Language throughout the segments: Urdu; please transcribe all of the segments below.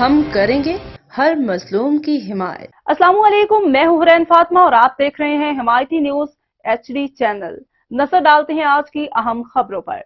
ہم کریں گے ہر مظلوم کی حمایت۔ السلام علیکم، میں ہوں حرین فاطمہ اور آپ دیکھ رہے ہیں حمایتی نیوز HD چینل۔ نظر ڈالتے ہیں آج کی اہم خبروں پر۔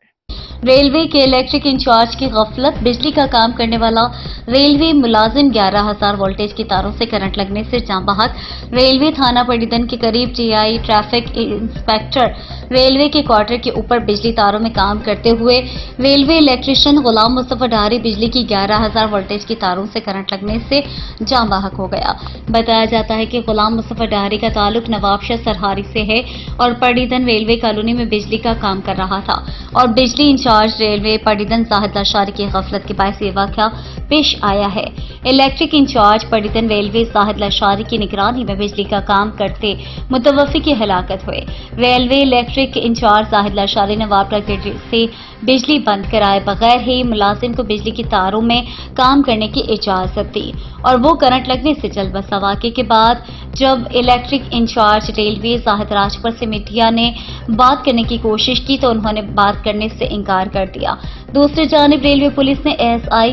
ریلوے کے الیکٹرک انچارج کی غفلت، بجلی کا کام کرنے والا ریلوے ملازم 11,000 وولٹیج کی تاروں سے کرنٹ لگنے سے جاں بحق۔ ریلوے تھانہ پڑیدن کے قریب TI ٹریفک انسپیکٹر ریلوے کے کوارٹر کے اوپر بجلی تاروں میں کام کرتے ہوئے ریلوے الیکٹریشین غلام مصطفیٰ ڈاری بجلی کی 11,000 وولٹیج کی تاروں سے کرنٹ لگنے سے جاں بحق ہو گیا۔ بتایا جاتا ہے کہ غلام مصطفیٰ ڈاری کا تعلق نواب شاہ سرہاری سے ہے اور پڑیدن ریلوے کالونی میں بجلی کا کام کر رہا تھا اور بجلی انچارج ریلوے پڑیدن زاہد لاشاری کی غفلت کے باعث یہ واقعہ پیش آیا ہے۔ الیکٹرک انچارج پڑیدن ریلوے زاہد لاشاری کی نگرانی میں بجلی کا کام کرتے متوفی کی ہلاکت ہوئے۔ ریلوے الیکٹرک انچارج زاہد لاشاری نے وارپڑا گریڈ سے بجلی بند کرائے بغیر ہی ملازم کو بجلی کی تاروں میں کام کرنے کی اجازت دی اور وہ کرنٹ لگنے سے چل بسا۔ واقعے کے بعد جب الیکٹرک انچارج ریلوے زاہد راجپور سے میڈیا نے بات کرنے کی کوشش کی تو انہوں نے بات کرنے سے انکار کر دیا۔ دوسری جانب ریلوے پولیس نے ASI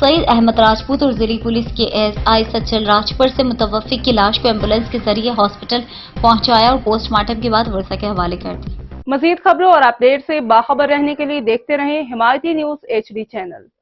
سعید احمد راجپوت اور ضلعی پولیس کے ASI سچل راجپور سے متوفی کی لاش کو ایمبولینس کے ذریعے ہاسپٹل پہنچایا اور پوسٹ مارٹم کے بعد ورثہ کے حوالے کر دی۔ مزید خبروں اور اپڈیٹ سے باخبر رہنے کے لیے دیکھتے رہیں حمایتی نیوز HD چینل۔